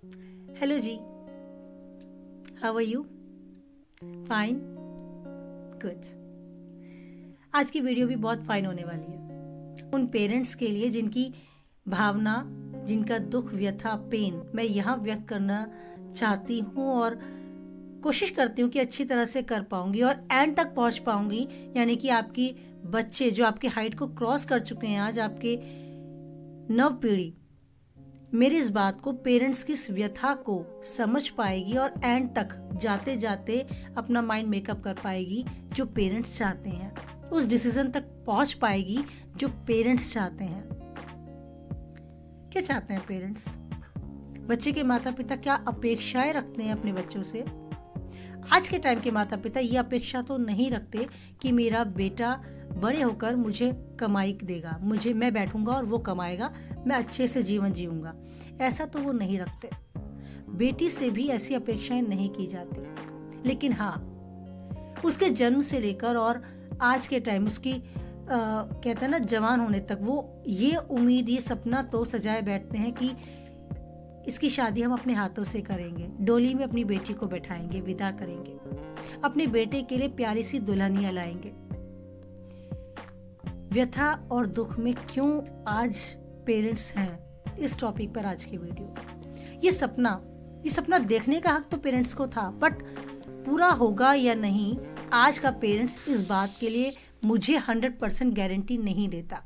Hello ji, how are you? Fine, good. आज की video भी बहुत फाइन होने वाली है उन पेरेंट्स के लिए जिनकी भावना, जिनका दुख, व्यथा, पेन मैं यहाँ व्यक्त करना चाहती हूँ और कोशिश करती हूँ कि अच्छी तरह से कर पाऊंगी और एंड तक पहुँच पाऊंगी। यानी कि आपकी बच्चे जो आपकी हाइट को क्रॉस कर चुके हैं, आज आपके नव पीढ़ी मेरी इस बात को, पेरेंट्स की इस व्यथा को समझ पाएगी और एंड तक जाते जाते अपना माइंड मेकअप कर पाएगी जो पेरेंट्स चाहते हैं, उस डिसीजन तक पहुंच पाएगी जो पेरेंट्स चाहते हैं। क्या चाहते हैं पेरेंट्स? बच्चे के माता पिता क्या अपेक्षाएं रखते हैं अपने बच्चों से? आज के टाइम के माता पिता ये अपेक्षा तो नहीं रखते कि मेरा बेटा बड़े होकर मुझे कमाई देगा, मैं बैठूंगा और वो कमाएगा, मैं अच्छे से जीवन जीऊंगा। ऐसा तो वो नहीं रखते। बेटी से भी ऐसी अपेक्षाएं नहीं की जाती। लेकिन हाँ, उसके जन्म से लेकर और आज के टाइम उसकी कहते हैं ना, जवान होने तक वो ये उम्मीद, ये सपना तो सजाए बैठते हैं कि इसकी शादी हम अपने हाथों से करेंगे, डोली में अपनी बेटी को बैठाएंगे, विदा करेंगे, अपने बेटे के लिए प्यारी सी दुल्हनियां लाएंगे। व्यथा और दुख में क्यों आज पेरेंट्स हैं, इस टॉपिक पर आज की वीडियो। ये सपना देखने का हक तो पेरेंट्स को था, बट पूरा होगा या नहीं, आज का पेरेंट्स इस बात के लिए मुझे 100% गारंटी नहीं देता।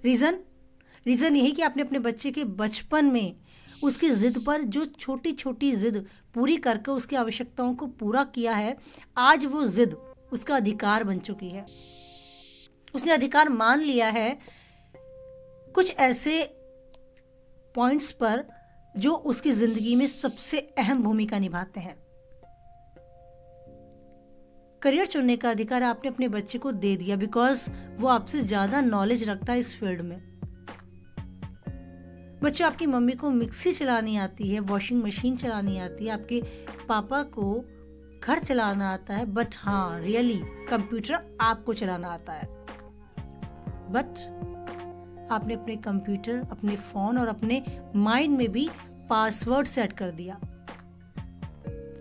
रीजन यही कि आपने अपने बच्चे के बचपन में उसकी जिद पर जो छोटी छोटी जिद पूरी करके उसकी आवश्यकताओं को पूरा किया है, आज वो जिद उसका अधिकार बन चुकी है। उसने अधिकार मान लिया है कुछ ऐसे पॉइंट्स पर जो उसकी जिंदगी में सबसे अहम भूमिका निभाते हैं। करियर चुनने का अधिकार आपने अपने बच्चे को दे दिया बिकॉज वो आपसे ज्यादा नॉलेज रखता है इस फील्ड में। बच्चों, आपकी मम्मी को मिक्सी चलानी आती है, वॉशिंग मशीन चलानी आती है, आपके पापा को घर चलाना आता है, बट हाँ, रियली कंप्यूटर आपको चलाना आता है। बट आपने अपने कंप्यूटर, अपने फोन और अपने माइंड में भी पासवर्ड सेट कर दिया।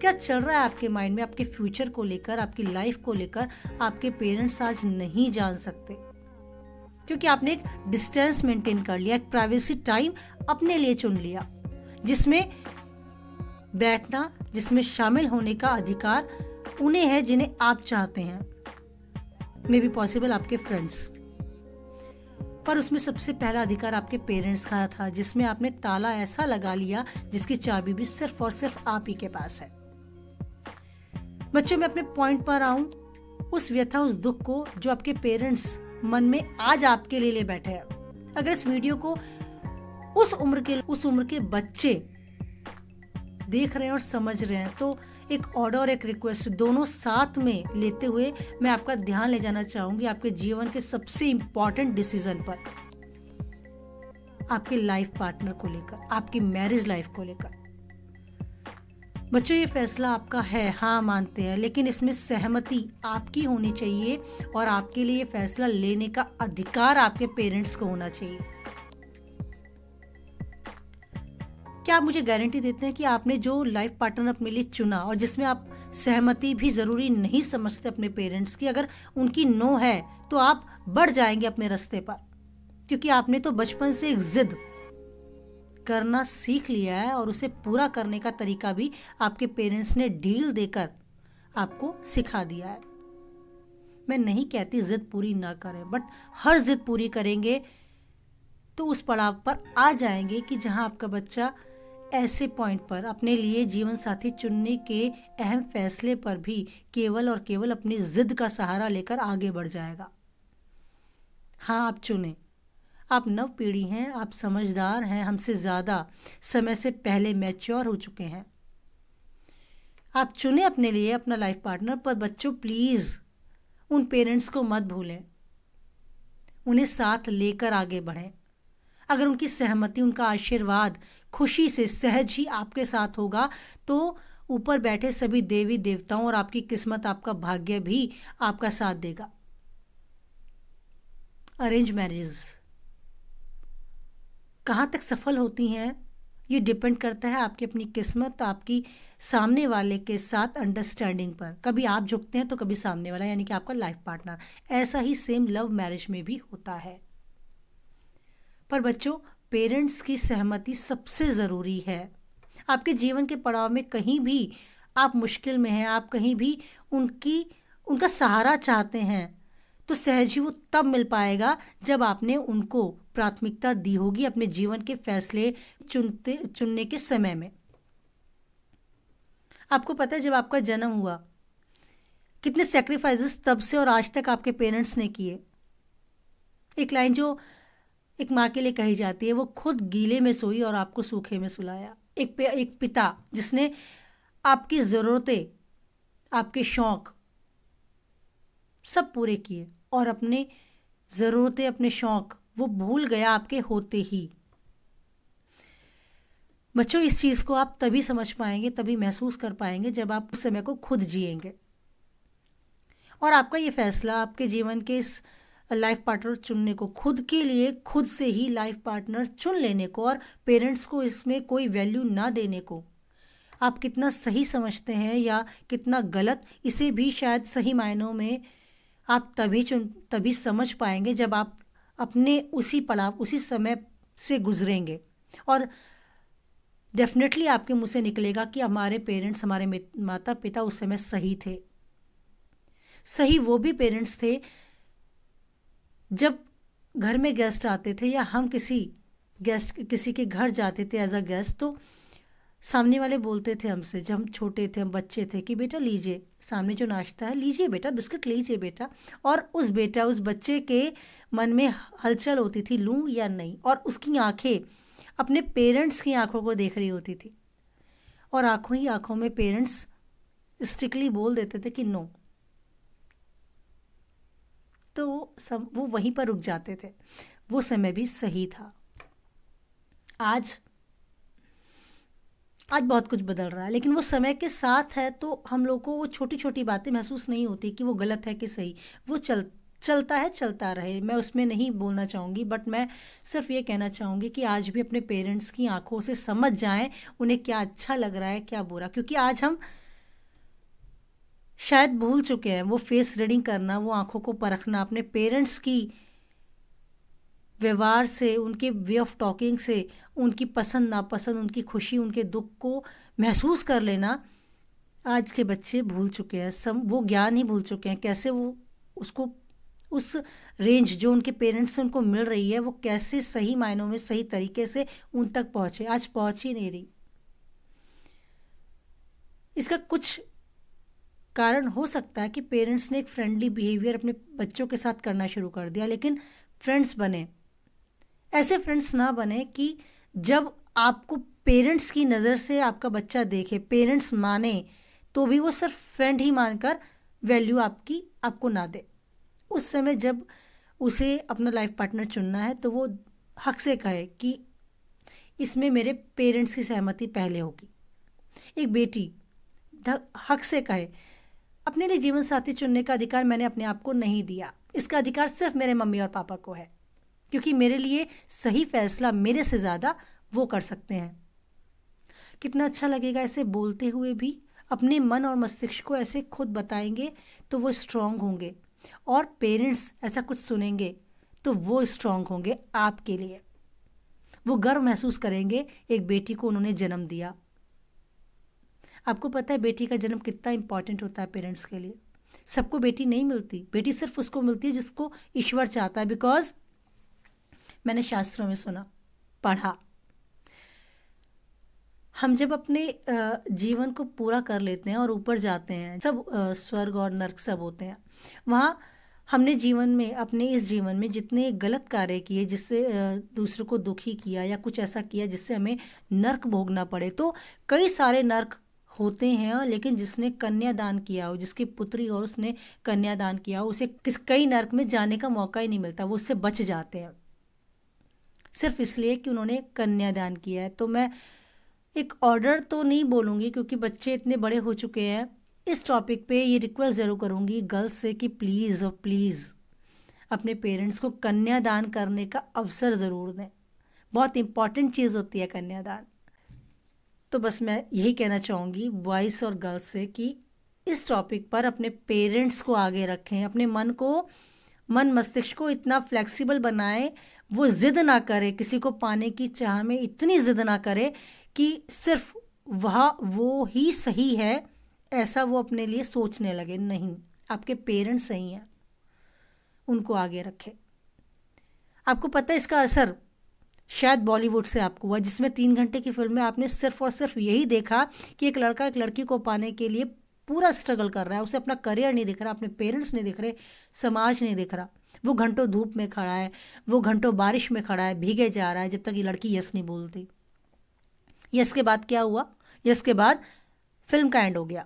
क्या चल रहा है आपके माइंड में, आपके फ्यूचर को लेकर, आपकी लाइफ को लेकर, आपके पेरेंट्स आज नहीं जान सकते, क्योंकि आपने एक डिस्टेंस मेंटेन कर लिया, एक प्राइवेसी टाइम अपने लिए चुन लिया, जिसमें बैठना, जिसमें शामिल होने का अधिकार उन्हें है जिन्हें आप चाहते हैं, मे बी पॉसिबल आपके फ्रेंड्स, पर उसमें सबसे पहला अधिकार आपके पेरेंट्स का था, जिसमें आपने ताला ऐसा लगा लिया जिसकी चाबी भी सिर्फ और सिर्फ आप ही के पास है। बच्चों, मैं अपने पॉइंट पर आऊं, उस व्यथा, उस दुख को जो आपके पेरेंट्स मन में आज आपके लिए बैठे हैं। अगर इस वीडियो को उस उम्र के बच्चे देख रहे हैं और समझ रहे हैं, तो एक ऑर्डर और एक रिक्वेस्ट दोनों साथ में लेते हुए मैं आपका ध्यान ले जाना चाहूंगी आपके जीवन के सबसे इंपॉर्टेंट डिसीजन पर, आपके लाइफ पार्टनर को लेकर, आपकी मैरिज लाइफ को लेकर। बच्चों, ये फैसला आपका है, हाँ मानते हैं, लेकिन इसमें सहमति आपकी होनी चाहिए और आपके लिए ये फैसला लेने का अधिकार आपके पेरेंट्स को होना चाहिए। क्या आप मुझे गारंटी देते हैं कि आपने जो लाइफ पार्टनर अपने लिए चुना और जिसमें आप सहमति भी जरूरी नहीं समझते अपने पेरेंट्स की, अगर उनकी नो है तो आप बढ़ जाएंगे अपने रास्ते पर, क्योंकि आपने तो बचपन से एक जिद करना सीख लिया है और उसे पूरा करने का तरीका भी आपके पेरेंट्स ने ढील देकर आपको सिखा दिया है। मैं नहीं कहती जिद पूरी ना करें, बट हर जिद पूरी करेंगे तो उस पड़ाव पर आ जाएंगे कि जहां आपका बच्चा ऐसे पॉइंट पर अपने लिए जीवन साथी चुनने के अहम फैसले पर भी केवल और केवल अपनी जिद का सहारा लेकर आगे बढ़ जाएगा। हाँ, आप चुने, आप नव पीढ़ी हैं, आप समझदार हैं, हमसे ज्यादा समय से पहले मैच्योर हो चुके हैं। आप चुने अपने लिए अपना लाइफ पार्टनर, पर बच्चों प्लीज उन पेरेंट्स को मत भूलें, उन्हें साथ लेकर आगे बढ़ें। अगर उनकी सहमति, उनका आशीर्वाद खुशी से सहज ही आपके साथ होगा तो ऊपर बैठे सभी देवी देवताओं और आपकी किस्मत, आपका भाग्य भी आपका साथ देगा। अरेंज मैरिजेस कहाँ तक सफल होती हैं ये डिपेंड करता है आपकी अपनी किस्मत, आपकी सामने वाले के साथ अंडरस्टैंडिंग पर। कभी आप झुकते हैं तो कभी सामने वाला, यानी कि आपका लाइफ पार्टनर। ऐसा ही सेम लव मैरिज में भी होता है। पर बच्चों, पेरेंट्स की सहमति सबसे ज़रूरी है। आपके जीवन के पड़ाव में कहीं भी आप मुश्किल में हैं, आप कहीं भी उनका सहारा चाहते हैं, तो सहज ही वो तब मिल पाएगा जब आपने उनको प्राथमिकता दी होगी अपने जीवन के फैसले चुनने के समय में। आपको पता है, जब आपका जन्म हुआ, कितने सेक्रीफाइसेस तब से और आज तक आपके पेरेंट्स ने किए। एक लाइन जो एक माँ के लिए कही जाती है, वो खुद गीले में सोई और आपको सूखे में सुलाया। एक पिता जिसने आपकी ज़रूरतें, आपके शौक़ सब पूरे किए, और अपने ज़रूरतें, अपने शौक़ वो भूल गया आपके होते ही। बच्चों, इस चीज़ को आप तभी समझ पाएंगे, तभी महसूस कर पाएंगे जब आप उस समय को खुद जिएंगे। और आपका ये फैसला आपके जीवन के इस लाइफ पार्टनर चुनने को, खुद के लिए खुद से ही लाइफ पार्टनर चुन लेने को, और पेरेंट्स को इसमें कोई वैल्यू ना देने को, आप कितना सही समझते हैं या कितना गलत, इसे भी शायद सही मायनों में आप तभी समझ पाएंगे जब आप अपने उसी पड़ाव, उसी समय से गुजरेंगे। और डेफिनेटली आपके मुंह से निकलेगा कि हमारे पेरेंट्स, हमारे माता पिता उस समय सही थे। सही वो भी पेरेंट्स थे जब घर में गेस्ट आते थे या हम किसी के घर जाते थे एज अ गेस्ट, तो सामने वाले बोलते थे हमसे, जब हम छोटे थे, हम बच्चे थे, कि बेटा लीजिए, सामने जो नाश्ता है लीजिए बेटा, बिस्किट लीजिए बेटा। और उस बच्चे के मन में हलचल होती थी, लूँ या नहीं, और उसकी आंखें अपने पेरेंट्स की आंखों को देख रही होती थी, और आंखों ही आंखों में पेरेंट्स स्ट्रिक्टली बोल देते थे कि नो, तो वो वहीं पर रुक जाते थे। वो समय भी सही था। आज बहुत कुछ बदल रहा है, लेकिन वो समय के साथ है, तो हम लोग को वो छोटी छोटी बातें महसूस नहीं होती कि वो गलत है कि सही। वो चलता है, चलता रहे, मैं उसमें नहीं बोलना चाहूँगी, बट मैं सिर्फ ये कहना चाहूँगी कि आज भी अपने पेरेंट्स की आंखों से समझ जाएं उन्हें क्या अच्छा लग रहा है, क्या बुरा। क्योंकि आज हम शायद भूल चुके हैं वो फेस रीडिंग करना, वो आंखों को परखना, अपने पेरेंट्स की व्यवहार से, उनके वे ऑफ टॉकिंग से, उनकी पसंद नापसंद, उनकी खुशी, उनके दुख को महसूस कर लेना। आज के बच्चे भूल चुके हैं, वो ज्ञान ही भूल चुके हैं, कैसे वो उसको, उस रेंज जो उनके पेरेंट्स से उनको मिल रही है, वो कैसे सही मायनों में सही तरीके से उन तक पहुँचे। आज पहुँच ही नहीं रही। इसका कुछ कारण हो सकता है कि पेरेंट्स ने एक फ्रेंडली बिहेवियर अपने बच्चों के साथ करना शुरू कर दिया, लेकिन फ्रेंड्स बने, ऐसे फ्रेंड्स ना बने कि जब आपको पेरेंट्स की नज़र से आपका बच्चा देखे, पेरेंट्स माने, तो भी वो सिर्फ फ्रेंड ही मानकर वैल्यू आपको ना दे। उस समय जब उसे अपना लाइफ पार्टनर चुनना है, तो वो हक से कहे कि इसमें मेरे पेरेंट्स की सहमति पहले होगी। एक बेटी हक से कहे, अपने लिए जीवन साथी चुनने का अधिकार मैंने अपने आप को नहीं दिया, इसका अधिकार सिर्फ मेरे मम्मी और पापा को है, क्योंकि मेरे लिए सही फैसला मेरे से ज़्यादा वो कर सकते हैं। कितना अच्छा लगेगा ऐसे बोलते हुए भी, अपने मन और मस्तिष्क को ऐसे खुद बताएंगे तो वो स्ट्रांग होंगे, और पेरेंट्स ऐसा कुछ सुनेंगे तो वो स्ट्रांग होंगे आपके लिए। वो गर्व महसूस करेंगे एक बेटी को उन्होंने जन्म दिया। आपको पता है बेटी का जन्म कितना इम्पॉर्टेंट होता है पेरेंट्स के लिए। सबको बेटी नहीं मिलती, बेटी सिर्फ उसको मिलती है जिसको ईश्वर चाहता है। बिकॉज मैंने शास्त्रों में सुना, पढ़ा, हम जब अपने जीवन को पूरा कर लेते हैं और ऊपर जाते हैं, सब स्वर्ग और नर्क सब होते हैं, वहाँ हमने जीवन में, अपने इस जीवन में जितने गलत कार्य किए, जिससे दूसरों को दुखी किया या कुछ ऐसा किया जिससे हमें नर्क भोगना पड़े, तो कई सारे नर्क होते हैं। लेकिन जिसने कन्यादान किया हो, जिसकी पुत्री और उसने कन्यादान किया हो, उसे कई नर्क में जाने का मौका ही नहीं मिलता, वो उससे बच जाते हैं सिर्फ इसलिए कि उन्होंने कन्यादान किया है। तो मैं एक ऑर्डर तो नहीं बोलूँगी, क्योंकि बच्चे इतने बड़े हो चुके हैं। इस टॉपिक पे ये रिक्वेस्ट ज़रूर करूँगी गर्ल्स से कि प्लीज़ और प्लीज़ अपने पेरेंट्स को कन्यादान करने का अवसर ज़रूर दें। बहुत इम्पॉर्टेंट चीज़ होती है कन्यादान। तो बस मैं यही कहना चाहूँगी बॉयज़ और गर्ल्स से कि इस टॉपिक पर अपने पेरेंट्स को आगे रखें, अपने मन मस्तिष्क को इतना फ्लेक्सिबल बनाएं, वो जिद ना करे, किसी को पाने की चाह में इतनी जिद ना करे कि सिर्फ वो ही सही है ऐसा वो अपने लिए सोचने लगे। नहीं, आपके पेरेंट्स सही हैं, उनको आगे रखें। आपको पता है इसका असर शायद बॉलीवुड से आपको हुआ, जिसमें 3 घंटे की फिल्म में आपने सिर्फ और सिर्फ यही देखा कि एक लड़का एक लड़की को पाने के लिए पूरा स्ट्रगल कर रहा है, उसे अपना करियर नहीं दिख रहा, अपने पेरेंट्स नहीं दिख रहे, समाज नहीं दिख रहा। वो घंटों धूप में खड़ा है, वो घंटों बारिश में खड़ा है, भीगे जा रहा है, जब तक ये लड़की यस नहीं बोलती। यस के बाद क्या हुआ? यस के बाद फिल्म का एंड हो गया,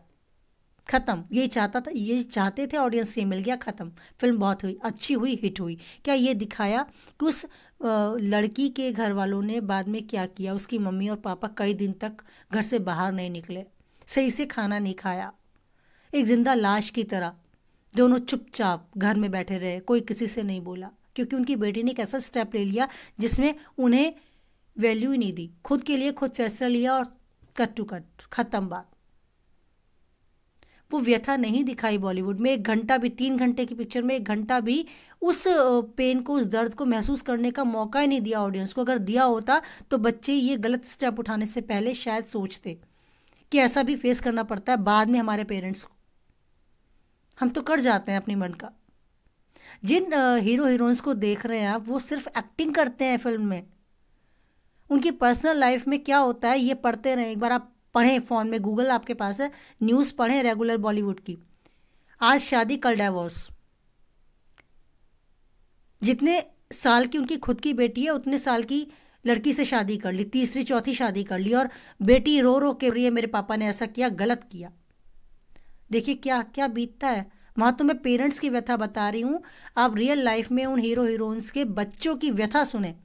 खत्म। ये चाहते थे ऑडियंस, ये मिल गया, खत्म। फिल्म बहुत हुई, अच्छी हुई, हिट हुई। क्या ये दिखाया कि उस लड़की के घर वालों ने बाद में क्या किया? उसकी मम्मी और पापा कई दिन तक घर से बाहर नहीं निकले, सही से खाना नहीं खाया, एक जिंदा लाश की तरह दोनों चुपचाप घर में बैठे रहे, कोई किसी से नहीं बोला, क्योंकि उनकी बेटी ने एक ऐसा स्टेप ले लिया जिसमें उन्हें वैल्यू ही नहीं दी, खुद के लिए खुद फैसला लिया और कट टू कट, खत्म बात। वो व्यथा नहीं दिखाई बॉलीवुड में, 1 घंटा भी, 3 घंटे की पिक्चर में 1 घंटा भी उस पेन को, उस दर्द को महसूस करने का मौका ही नहीं दिया ऑडियंस को। अगर दिया होता तो बच्चे ये गलत स्टेप उठाने से पहले शायद सोचते कि ऐसा भी फेस करना पड़ता है बाद में हमारे पेरेंट्स को। हम तो कर जाते हैं अपने मन का। जिन हीरो हीरोइंस को देख रहे हैं आप, वो सिर्फ एक्टिंग करते हैं फिल्म में, उनकी पर्सनल लाइफ में क्या होता है ये पढ़ते रहें, एक बार आप पढ़ें, फ़ोन में गूगल आपके पास है, न्यूज़ पढ़ें रेगुलर बॉलीवुड की। आज शादी कल डाइवोर्स, जितने साल की उनकी खुद की बेटी है उतने साल की लड़की से शादी कर ली, तीसरी चौथी शादी कर ली, और बेटी रो रो के रही है मेरे पापा ने ऐसा किया, गलत किया। देखिए क्या क्या बीतता है वहाँ। तो मैं पेरेंट्स की व्यथा बता रही हूँ, आप रियल लाइफ में उन हीरो हीरोइंस के बच्चों की व्यथा सुने।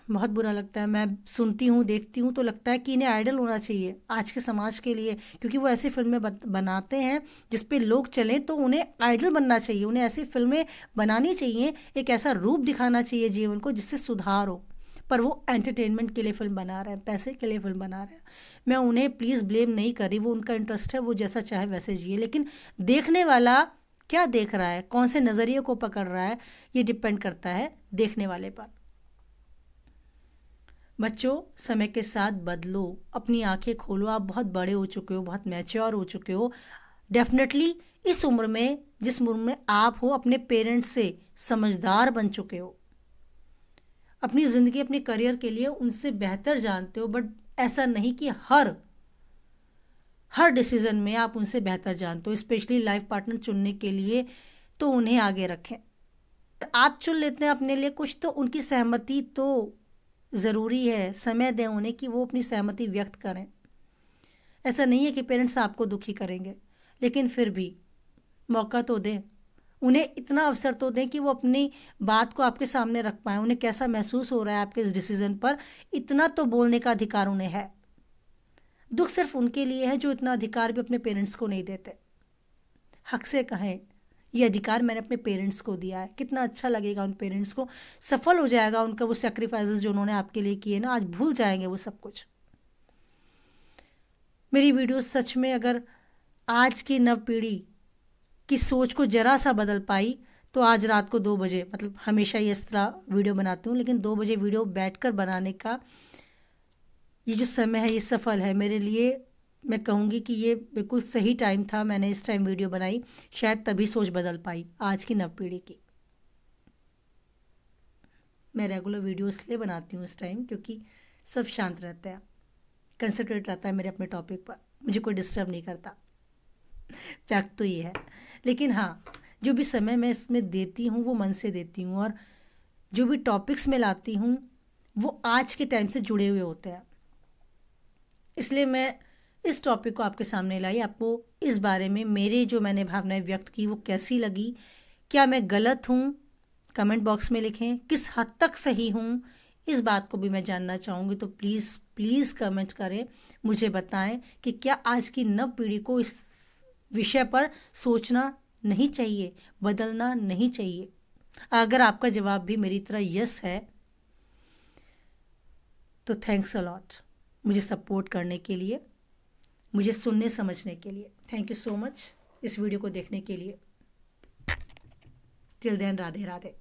बहुत बुरा लगता है, मैं सुनती हूँ, देखती हूँ तो लगता है कि इन्हें आइडल होना चाहिए आज के समाज के लिए, क्योंकि वो ऐसी फिल्में बनाते हैं जिस पे लोग चलें, तो उन्हें आइडल बनना चाहिए, उन्हें ऐसी फिल्में बनानी चाहिए, एक ऐसा रूप दिखाना चाहिए जीवन को जिससे सुधार हो। पर वो एंटरटेनमेंट के लिए फिल्म बना रहे हैं, पैसे के लिए फिल्म बना रहे हैं। मैं उन्हें प्लीज़ ब्लेम नहीं कर रही, वो उनका इंटरेस्ट है, वो जैसा चाहे वैसे जिए, लेकिन देखने वाला क्या देख रहा है, कौन से नज़रिए को पकड़ रहा है, ये डिपेंड करता है देखने वाले पर। बच्चों, समय के साथ बदलो, अपनी आंखें खोलो, आप बहुत बड़े हो चुके हो, बहुत मैच्योर हो चुके हो। डेफिनेटली इस उम्र में, जिस उम्र में आप हो, अपने पेरेंट्स से समझदार बन चुके हो, अपनी ज़िंदगी, अपने करियर के लिए उनसे बेहतर जानते हो। बट ऐसा नहीं कि हर डिसीजन में आप उनसे बेहतर जानते हो, स्पेशली लाइफ पार्टनर चुनने के लिए, तो उन्हें आगे रखें। आप चुन लेते हैं अपने लिए कुछ, तो उनकी सहमति तो ज़रूरी है, समय दें उन्हें कि वो अपनी सहमति व्यक्त करें। ऐसा नहीं है कि पेरेंट्स आपको दुखी करेंगे, लेकिन फिर भी मौका तो दें उन्हें, इतना अवसर तो दें कि वो अपनी बात को आपके सामने रख पाएँ, उन्हें कैसा महसूस हो रहा है आपके इस डिसीज़न पर, इतना तो बोलने का अधिकार उन्हें है। दुख सिर्फ उनके लिए है जो इतना अधिकार भी अपने पेरेंट्स को नहीं देते। हक से कहें, ये अधिकार मैंने अपने पेरेंट्स को दिया है, कितना अच्छा लगेगा उन पेरेंट्स को, सफल हो जाएगा उनका वो सेक्रीफाइसेस जो उन्होंने आपके लिए किए ना, आज भूल जाएंगे वो सब कुछ। मेरी वीडियो सच में अगर आज की नव पीढ़ी की सोच को जरा सा बदल पाई, तो आज रात को 2 बजे, मतलब हमेशा ये इस तरह वीडियो बनाती हूँ, लेकिन 2 बजे वीडियो बैठकर बनाने का ये जो समय है, ये सफल है मेरे लिए। मैं कहूँगी कि ये बिल्कुल सही टाइम था, मैंने इस टाइम वीडियो बनाई, शायद तभी सोच बदल पाई आज की नव पीढ़ी की। मैं रेगुलर वीडियो इसलिए बनाती हूँ इस टाइम क्योंकि सब शांत रहता है, कंसंट्रेट रहता है मेरे अपने टॉपिक पर, मुझे कोई डिस्टर्ब नहीं करता। फैक्ट तो ये है। लेकिन हाँ, जो भी समय मैं इसमें देती हूँ वो मन से देती हूँ, और जो भी टॉपिक्स में लाती हूँ वो आज के टाइम से जुड़े हुए होते हैं, इसलिए मैं इस टॉपिक को आपके सामने लाई। आपको इस बारे में मेरे जो मैंने भावनाएं व्यक्त की वो कैसी लगी, क्या मैं गलत हूँ, कमेंट बॉक्स में लिखें। किस हद तक सही हूँ, इस बात को भी मैं जानना चाहूँगी, तो प्लीज़ प्लीज़ कमेंट करें, मुझे बताएं कि क्या आज की नव पीढ़ी को इस विषय पर सोचना नहीं चाहिए, बदलना नहीं चाहिए। अगर आपका जवाब भी मेरी तरह यस है, तो थैंक्स अ लॉट मुझे सपोर्ट करने के लिए, मुझे सुनने समझने के लिए। थैंक यू सो मच इस वीडियो को देखने के लिए। Till then, Radhe Radhe.